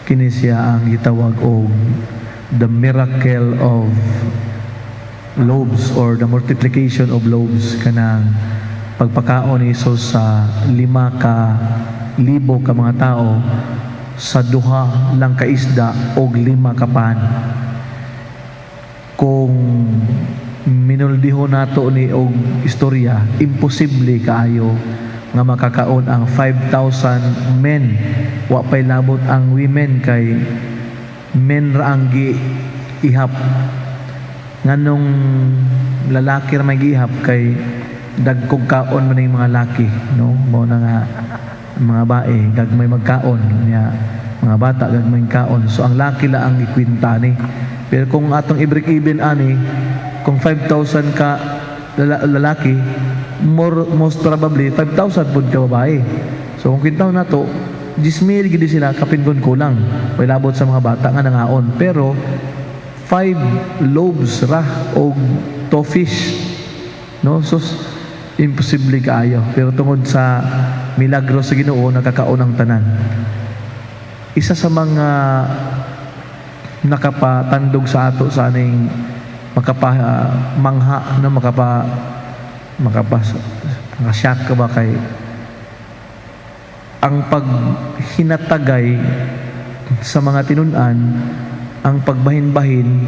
Kini siya ang gitawag og the miracle of loaves or the multiplication of loaves, kanang pagpakaon ni Hesus sa 5,000 ka mga tao sa 2 lang ka isda og 5 ka pan. Kung minuldiho nato ni og istorya, imposible kaayo nga makakaon ang 5,000 men. Wa pay labot ang women, kay men ra ang ihap. Nganong lalaki ra may ihap kay dagkog kaon man yung mga laki, no? Mao na nga mga bae gagmay magkaon niya, mga bata gagmay kaon. So ang laki la ang ikwinta ni. Pero kung atong i-break even ani, kung 5,000 ka lalaki, most probably 5,000 pud ka babae. So kung kintaw na to, 10,000 gid sila kapingon kulang. May labot sa mga bata nga nangaon. Pero 5 loaves ra o 2 fish, no? So imposible kaayo. Pero tungod sa milagro sa Ginoo, nakakaon ang tanan. Isa sa mga nakapatandog sa ato sa aning makapamangha, no? Makasyak ka ba kay ang paghinatagay sa mga tinun-an, ang pagbahin-bahin,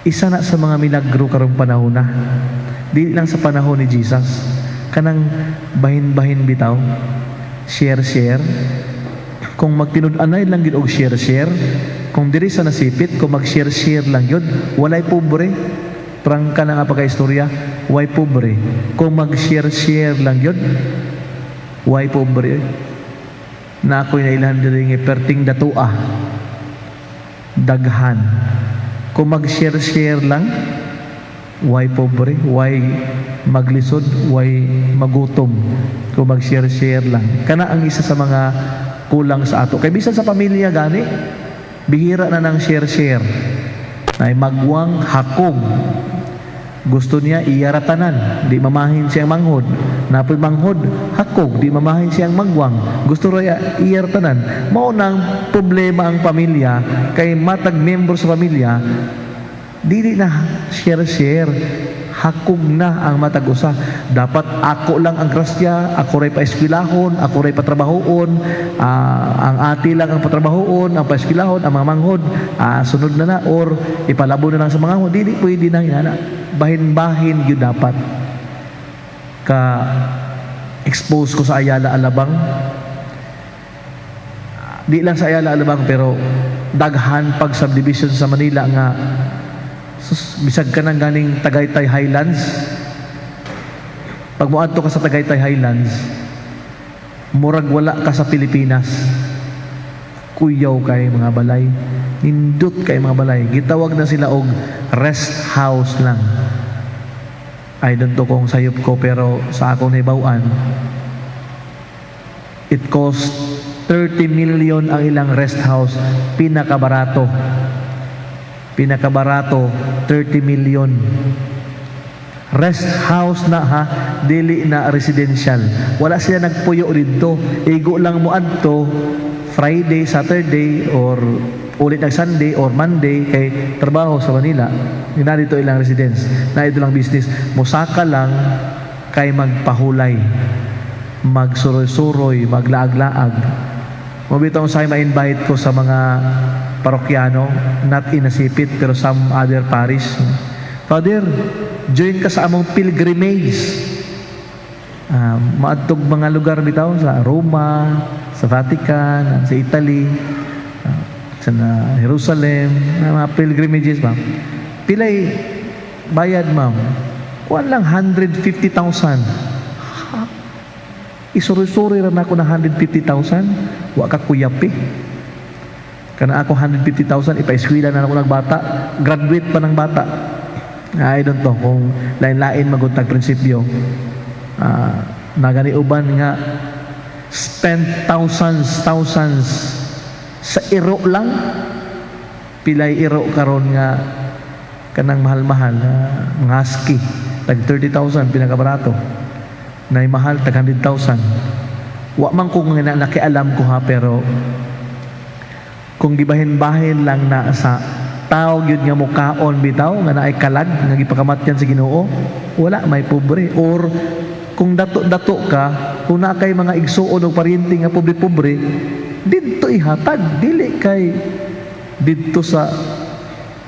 isa na sa mga milagro karong panahon na. Di lang sa panahon ni Jesus, kanang bahin-bahin bitaw, share. Kung magtinud-anay lang gid og share, kung diri sa nasipit, kung mag-share lang yun, walay pobre. Prangka na nga pagka-istorya, way pobre. Kung mag-share lang yun, way pobre. Na ako'y nailahan diri nga perting datua, daghan. Kung mag-share lang, way pobre, way maglisod, way magutom. Kung mag-share lang. Kana ang isa sa mga kulang sa ato. Kay bisan sa pamilya gani, bihira na ng share. Nay magwang hakog. Gusto niya iyaratanan, di mamahin siyang manghod. Napoy manghod, hakog, di mamahin siyang magwang. Gusto ro iyaratanan. Mao nang problema ang pamilya, kay matag member sa pamilya, dili na share. Hakog na ang matag usa. Dapat ako lang ang grasya, ako ray paeskwelahon, ako ray patrabahoon, ang ati lang ang patrabahoon, ang paeskwelahon, ang mga manghod sunod na or ipalabo na lang sa mga manghod. Dili pwede na inana. Bahin-bahin yun dapat. Expose ko sa Ayala Alabang. Di lang sa Ayala Alabang, pero daghan pag subdivision sa Manila nga bisag ka nang galing Tagaytay Highlands. Pag muadto ka sa Tagaytay Highlands, murag wala ka sa Pilipinas. Kuyaw kay mga balay, nindot kay mga balay. Gitawag na sila og rest house lang. I don't know kung sayop ko, pero sa akong nahibawan, it cost 30 million ang ilang rest house. Pinakabarato 30 million. Rest house na ha, dili na residential. Wala sila nagpuyo dito. Igo lang mo adto Friday, Saturday, or ulit ng Sunday or Monday kay trabaho sa Manila. Na dito ilang residence, na ito lang business. Musaka lang kay magpahulay, magsuroy-suroy, maglaag-laag. Mabitaw sa ma-invite ko sa mga parokyano, not in Nasipit, pero some other parish. Father, join ka sa among pilgrimage. Maadtog mga lugar bitaw sa Roma, sa Vatican, sa Italy, sa Jerusalem, mga pilgrimages, ma'am. Pilay bayad, ma'am? Kuan lang 150,000. Isuri-suri rin ako na 150,000. Wa ka kuyapi. Kana ako 150,000, ipa-eskwela na ako ng bata. Graduate pa ng bata. I don't know kung lain-lain maguntag prinsipyo. Nagani uban nga spend thousands sa iro lang. Pilay iro karon nga kanang mahal-mahal mga husky. Tag 30,000 pinakabarato. Nay mahal tag 100,000. Wa man ko nga nakialam ko ha, pero kung gibahin-bahin lang na sa tao gyud nga mukaon bitaw nga naay kalag nga gipakamatyan sa Ginoo, wala may pobre. Or kung dato-dato ka, kung na kay mga igsuon o paryente nga pobre-pobre, didto ihatag, dili kay didto sa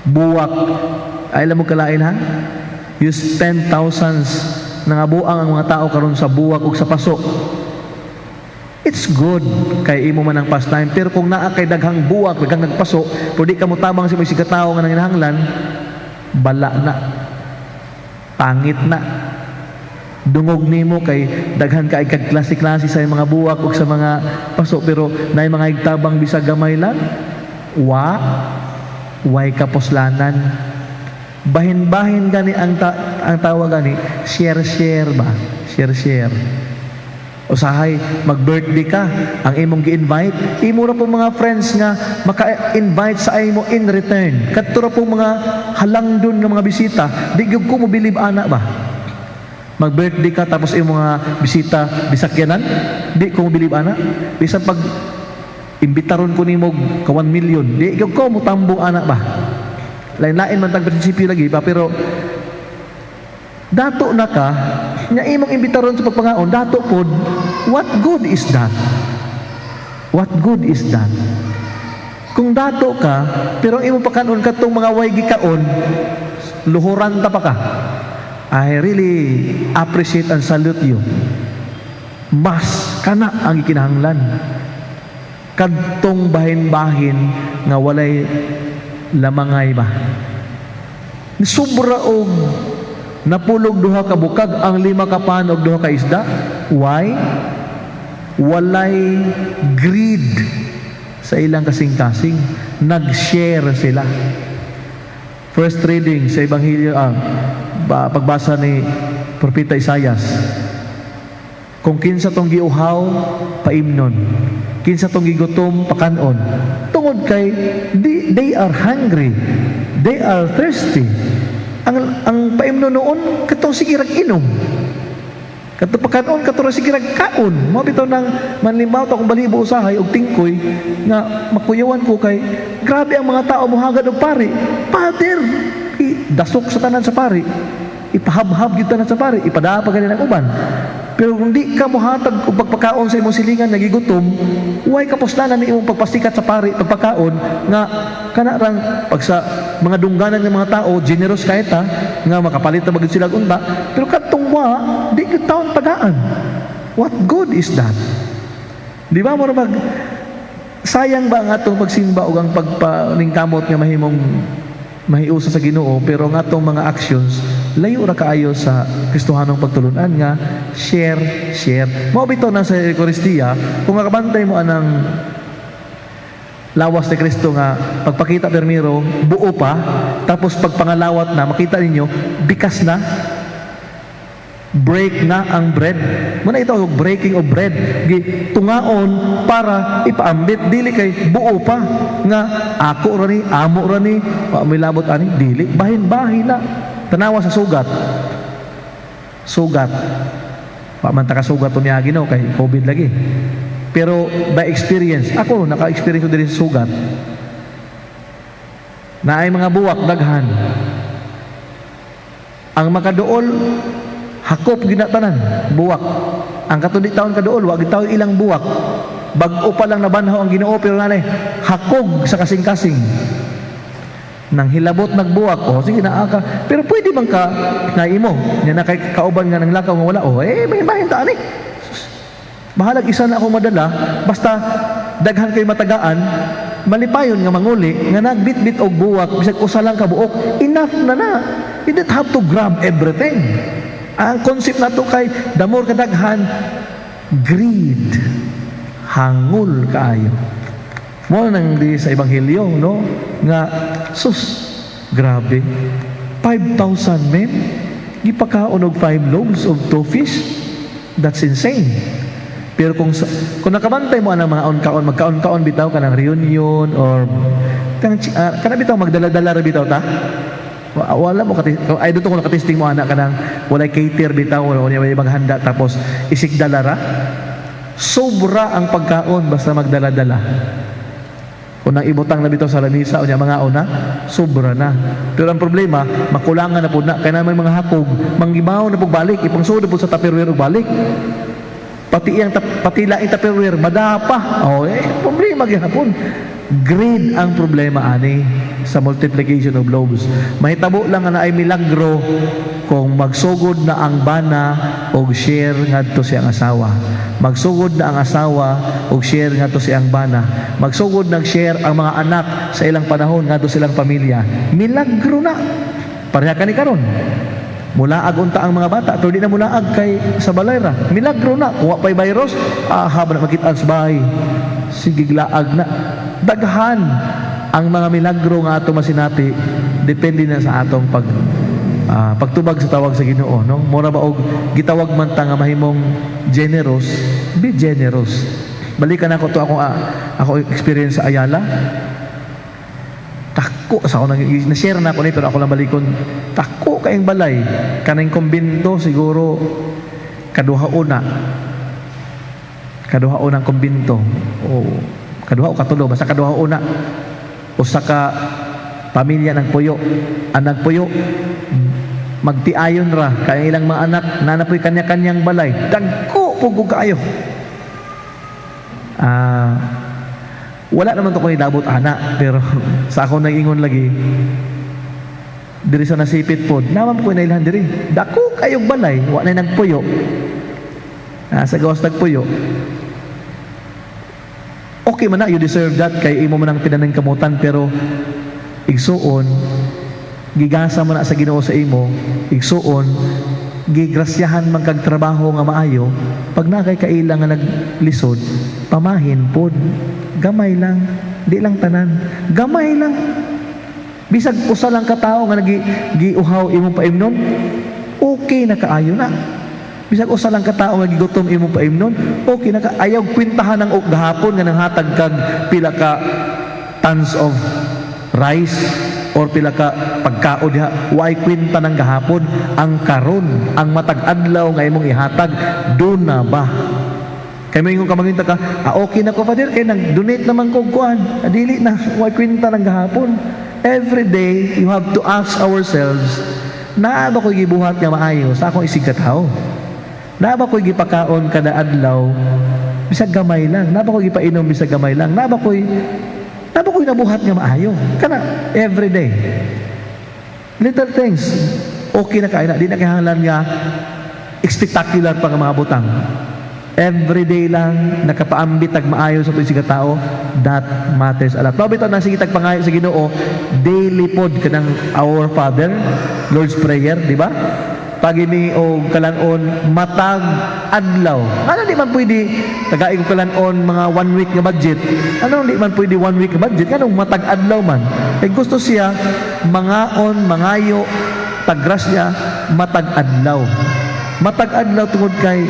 buwak. Ay alam mo kalain ha? You spend thousands nangabuang ang mga tao karon sa buwak ug sa paso. It's good kay imo man ang pastime, pero kung naa kay daghang buwak, daghang nagpaso, pero di ka mo tabang sa may sigataw nga nanginahanglan, bala na, pangit na, dungog nimo kay daghan ka kag klase-klase sa mga buwak ug sa mga paso, pero naay mga higtabang bisag gamay lang, way kaposlanan. Bahin-bahin gani ang tawag gani, share ba? Share. Usahay, mag-birthday ka, ang imong gi-invite, imo ra po mga friends nga maka-invite sa imo in return. Kadto ra po mga halangdon nga mga bisita, di gyud ko mo believe ana ba? Mag-birthday ka tapos imo mga bisita bisakyanan, di ko mo believe ana. Bisan pag imbitaron ko nimo ka 1 million, di gyud ko mo tambong ana ba? Lain-lain man tag prinsipyo lagi pa, pero dato na ka, nga imong imbitaron sa pagpangaon, dato pod, what good is that? What good is that? Kung dato ka, pero imong pakanon katong mga way gikaon, luhuran ta pa ka. I really appreciate and salute you. Mas kana ang ikinahanglan. Kadtong bahin-bahin nga walay lamangay ba? Sobra og napulog duha ka bukag ang 5 ka pan og 2 ka isda. Why? Walay greed sa ilang kasing-kasing. Nag-share sila. First reading sa Ebanghelyo, pagbasa ni Propeta Isaias. Kung kinsa tong giuhaw, paimnon. Kinsa tong gigutom, pakanon. Tungod kay they are hungry. They are thirsty. Ang paimno noon, katong sigirag inom. Katong pagkaon, katong sigirag kaon. Mabitaw ng manlimbaw ta kung balibo usahay og tingkoy nga makuyawan ko kay grabe ang mga tao mohagad og pari. Father, dasok sa tanan sa pari. Ipahabhab gyud tanan sa pari, ipadapa ganin ang uban. Pero kung di ka mohatag og pagpakaon sa imong silingan nagigutom, way kapuslanan ni imong pagpasikat sa pari pagpakaon nga kana rang pag sa mga dungganan ng mga tao generous kahit nga makapalit na bagid sila unta, pero kadtong di gyud taon padaan. What good is that? Di ba mo mag sayang ba ang atong pagsimba ug ang pagpaningkamot nga mahimong mahiusa sa Ginoo, pero nga atong mga actions layo ra kaayo sa Kristohanong pagtulunan nga share. Mao bitaw na sa Eucharistia, kung makabantay mo anang lawas ni Kristo nga pagpakita permiro buo pa, tapos pagpangalawat na makita ninyo bikas na, break na ang bread. Muna ito breaking of bread, tungaon para ipaambit, dili kay buo pa nga ako ra ni amo ra ni may labot ani, dili bahin-bahin na. Tanawa sa sugat pamanta ka sugat to niya Ginoo kay COVID lagi, pero by experience ako naka-experience ko din sa sugat na ay mga buwak daghan ang makaduol hakop ginatanan buwak, ang katundi taon kaduol wag taon ilang buwak, bag-o pa lang nabanhaw ang Ginoo, pero nanay hakog sa kasing-kasing nang hilabot nagbuwak, sige na ka, pero pwede bang ka naimo nga nakauban nga ng lakaw nga wala, may bahin ta ani, bahalag isa na akong madala, basta daghan kay matagaan, malipayon nga manguli nga nagbitbit og buwak bisag usa lang ka buok, enough na. You don't have to grab everything. Ang concept nato kay the more kadaghan, greed, hangul kaayo. Mo nang di sa Ebanghelyo, no? Nga, grabe. 5,000 men, gipakaon og 5 loaves of 2 fish. That's insane. Pero kung nakabantay mo ang mga magkaon-kaon bitaw ka ng reunion or kana bitaw magdala-dala ra bitaw ta? Wala mo I don't know kung nakatesting mo anak ka ng walay cater bitaw o may maghanda tapos isigdala ra. Sobra ang pagkaon basta magdala-dala. Unang ibutang na bitaw sa lamisa unya mga una, sobra na. Pero ang problema, makulangan na po na kaya naman mga hakog, manggibaw na po balik, ipangsudo po sa Tupperware ug balik. Pati laing Tupperware madapa. Problema gyapon. Greed ang problema ani sa multiplication of loaves. Mahitabo lang na ay milagro kung magsugod na ang bana og share ngadto siyang asawa. Magsugod na ang asawa og share ngadto siyang bana. Magsugod nag-share ang mga anak sa ilang panahon ngadto silang pamilya. Milagro na. Pareha kani karon. Mulaag unta ang mga bata pero di na mulaag kay sa balay ra. Milagro na. Kuha pa'y virus, haba na makita sa bahay. Sige laag na. Daghan ang mga milagro nga ato masinati depende na sa atong pagtubag sa tawag sa Ginoo, no? Mura ba og gitawag man ta nga mahimong generous, be generous. Balikan ako to ako experience sa Ayala. Tako sa ako na-share na ako ni pero ako lang balikon. Tako kaayong balay kaning kumbinto siguro kaduha unang kumbinto. Kaduha o katulo, basta kaduha una. Usa ka pamilya ng puyo. Ang nagpuyo, magtiayon ra. Kaya ilang mga anak, nanapoy kanya-kanyang balay. Dagko po kaayo. Wala naman to ko nilabot ana, pero sa ako nag-ingon lagi, diri sa nasipit po, naman po na ilan diri. Dako kayong balay, wala na nagpuyo. Sa gawas nagpuyo, okay man na, you deserve that kay imo man ang pinanang kamutan pero igsuon gigasa man na sa Ginoo sa imo, igsuon gigrasyahan man kag trabaho nga maayo pag na kay kailang nga naglisod pamahin pod gamay lang, di lang tanan, gamay lang bisag usa lang ka tawo nga giuhaw imong paimnon okay na kaayo na. Bisag usa lang ka tawo nga gigutom imong paimnon, okay na ka. Ayaw kwintahan ng gahapon nga nanghatag kag pila ka tons of rice or pila ka pagkaon diha. Way kwinta ng gahapon. Ang karon, ang matag adlaw nga imong ihatag, do na ba? Kay mo ingon ka manginta ka, okay na ko Father, kay nag-donate naman ko kuan. Dili na way kwinta ng gahapon. Every day you have to ask ourselves, naa ba ko gibuhat nga maayo sa akong isig ka tawo? Naba ko'y gipakaon kada adlaw bisag gamay lang, naba ko'y gipainom bisag gamay lang, naba ko'y nabuhat nga maayo kana everyday little things okay na kaina, di na kailangan nga spectacular pa nga mga butang everyday lang nakapaambit tag maayo sa tuig siga tao, that matters a lot. Mao bitaw nang sige tag pangayo sa Ginoo daily pod kanang Our Father, Lord's Prayer, di ba? Pagini o kalanon matag adlaw. Ano di man pwede tagaig ko kalanon mga 1 week nga budget. Ano di man pwede 1 week nga budget kanong matag adlaw man. Kay gusto siya mangaon, mangayo, tagrasya matag adlaw. Matag adlaw tungod kay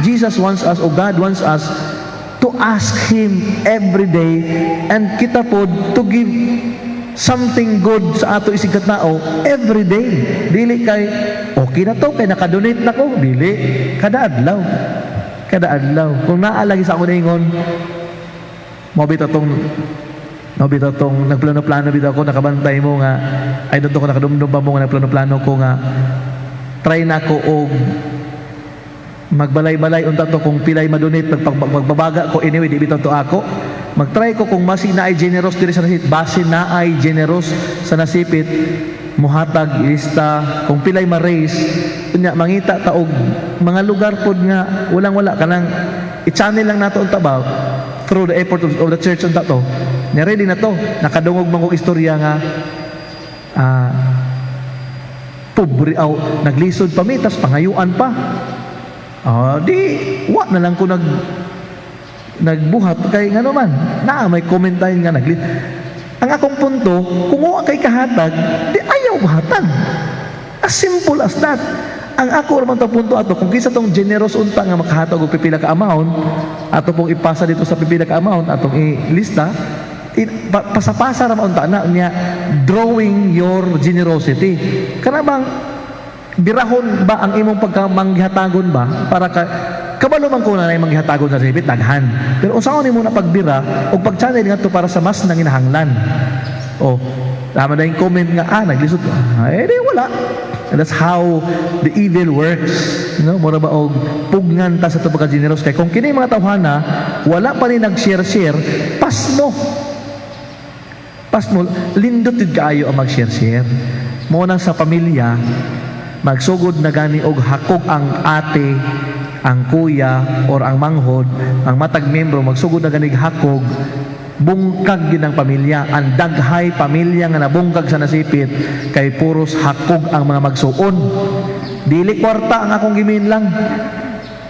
Jesus wants us, or God wants us to ask Him every day and kita pod to give something good sa ato isig katnao every day. Dili kay okay na to kay nakadonate na ko, dili kada adlaw kung naa lagi sa ako ningon mo bitaw tong nagplano-plano bitaw ko, nakabantay mo nga ay dito ko nakadumdum pa mo nga nagplano-plano ko nga try na ko og magbalay-balay unta to kung pilay madonate magbabaga ko anyway di bitaw to ako magtry ko kung basi na ay generous diri sa nasipit, basi na ay generous sa nasipit, muhatag lista kung pilay ma-raise unya mangita ta og mga lugar pod nga walang-wala kanang i-channel lang nato unta ba through the effort of the church unta to nya ready na to nakadungog man kog istorya nga pobre naglisod pa mi tas pangayuan pa di wa na lang ko nagbuhat kay ngano man na may comment tayo nga ang akong punto kung wa kay kahatag di ayaw buhatan as simple as that. Ang ako naman to punto ato kung kisa tong generous unta nga makahatag og pipila ka amount ato pong ipasa dito sa pipila ka amount atong ilista pasapasa ra unta na niya drawing your generosity kana bang birahon ba ang imong pagkamanghatagon ba para kabalo man ko na manghihatagon sa sipit daghan. Pero unsaon nimo na pagbira o pag-channel ngadto para sa mas nanginahanglan. O tama na yung comment nga naglisod. Di wala. And that's how the evil works. No, mura ba og pugnan ta sa to pagka generous kay kung kini mga tawhana wala pa ni nag-share, pasmo. Pasmo, lindot yun kaayo ang mag-share. Mo nang sa pamilya magsugod na gani og hakog ang ate, ang kuya or ang manghod, ang matag membro magsugod na gani hakog, bungkag gid ang pamilya. Ang daghay pamilya nga nabungkag sa nasipit kay puros hakog ang mga magsuon. Dili kwarta ang akong gimin lang.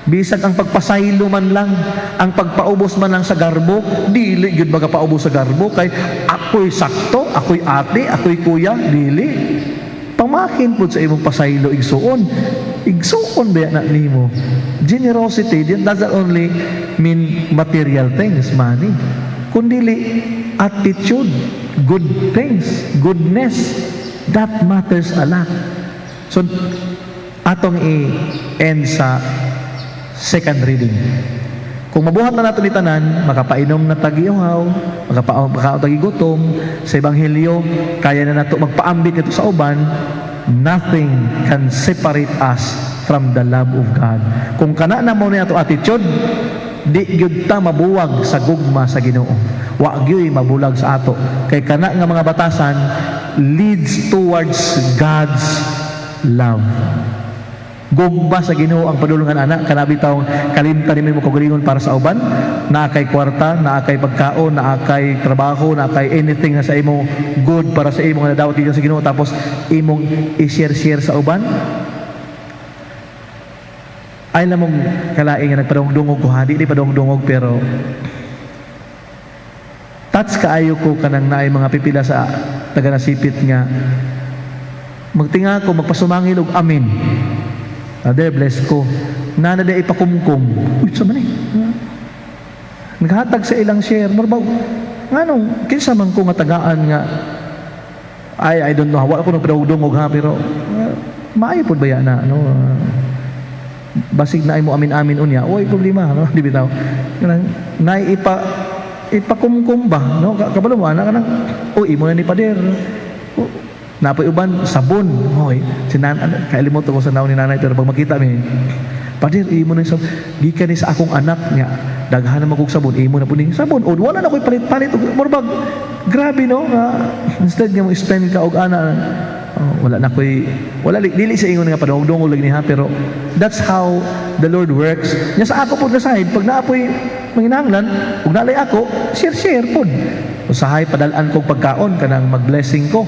Bisag ang pagpasaylo man lang, ang pagpaubos man lang sa garbo, dili gyud magapaubos sa garbo kay ako'y sakto, ako'y ate, ako'y kuya, dili. Pamakin po sa imong pasaylo igsuon. Igsuon ba na nimo? Generosity doesn't only mean material things, money. Kundili attitude, good things, goodness, that matters a lot. So, atong i-end sa second reading. Kung mabuhat na nato ni tanan, makapainom na tagiuhaw, makakaon tagigutom, sa Ebanghelyo, kaya na nato magpaambit ito sa uban, nothing can separate us from the love of God. Kung kana na mo na ito attitude, di gyud ta mabuwag sa gugma sa Ginoo. Wa gyud mabulag sa ato. Kay kana nga mga batasan leads towards God's love. Gugma sa Ginoo ang padulungan anak kanabi taong kalimtan nimo kagalingon para sa uban, naa kay kwarta, naa kay pagkaon, naa kay trabaho, naa kay anything na sa imo good para sa imo nga nadawat sa Ginoo tapos imong i-share sa uban. Ay lamang kalaing nga nagpadungdungog ko di padungdungog pero touch kaayo ko kanang naay mga pipila sa taga nasipit nga magtinga ko magpasumangil og amin. Father, bless ko. Nana day ipakumkum. Uy, sa man naghatag sa ilang share. Marbaw, nganong, kinsa man ko nga tagaan nga, I don't know, wala ko nagpadungdungog ha, pero, maayo po ba yan na, no? Basig na ay mo amin-amin unya, uy, problema, no? Di bitaw. Naay ipakumkum ba, no? Kabalo mo, anak, uy, imo na ni pader. Napoy uban sabon. Hoy, kailimot ko sa naon ni nanay pero pag makita mi, padir imo na sabon. Gikan ni sa akong anak nya, daghan na magog sabon, imo na puning sabon. O wala na koy palit-palit morbag. Grabe no, instead nga mo spend ka og ana, wala na koy dili sa ingon nga padungdungog lagi niha pero that's how the Lord works. Nya sa ako pud na side pag naapoy manginahanglan, ug nalay ako, share pud. Usahay padal-an kog pagkaon kanang mag-blessing ko.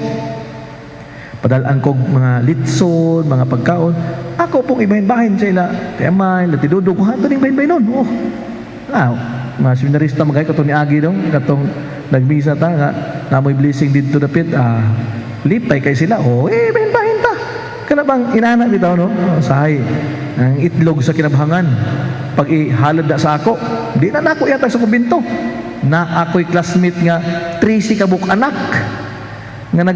Padalaan kog mga litson, mga pagkaon. Ako pong ibahin-bahin sa ila. Temay, latidudog. Ito ning bahin-bahin nun. Mga seminarista magay katong ni Agi dong. Katong nagmisa ta nga. Namoy blessing dito dapit. Lipay kay sila. Bahin-bahin ta. Kanabang inana bitaw no? Sahay. Ang itlog sa kinabahangan. Pag ihalad na sa ako, di na ako yata sa kumbinto. Na ako'y classmate nga 3 kabuk anak. Nga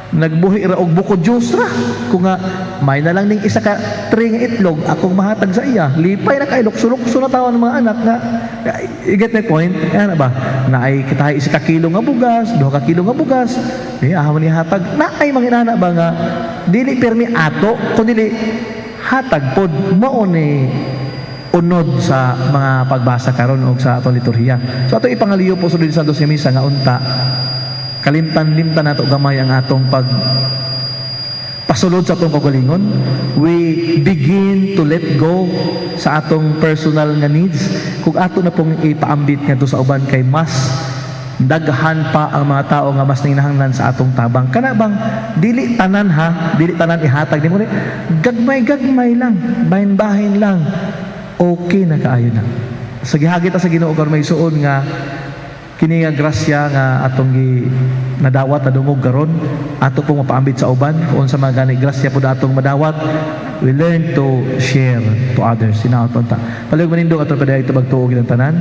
nagbuhi ra og buko juice ra kung nga may na lang ning isa ka 3 nga itlog akong mahatag sa iya lipay na kay lukso-lukso na tawon ng mga anak nga you get my point ana ba naay kita isa ka kilo nga bugas 2 ka kilo nga bugas ahon ni hatag naay manginana ba nga dili permi ato kundi hatag pod mao ni unod sa mga pagbasa karon og sa atong liturhiya. So ato ipangaliyo po sulod sa dos nga misa nga unta kalimtan-limtan nato gamay ang atong pasulod sa atong kagalingon. We begin to let go sa atong personal nga needs. Kung ato na pong ipaambit nga sa uban kay mas daghan pa ang mga tao nga mas nanginahanglan sa atong tabang. Kana bang dili tanan dili tanan ihatag nimo gagmay lang, bahin-bahin lang. Okay na kaayo na. Sa gihagit sa Ginoo karon may suon nga kini nga grasya nga atong nadawat na dungog karon ato pong mapaambit sa uban kung sa mga gani grasya pud atong madawat we learn to share to others. Sinaot ta palig manindog ato padayon ito bagtuog ilang tanan.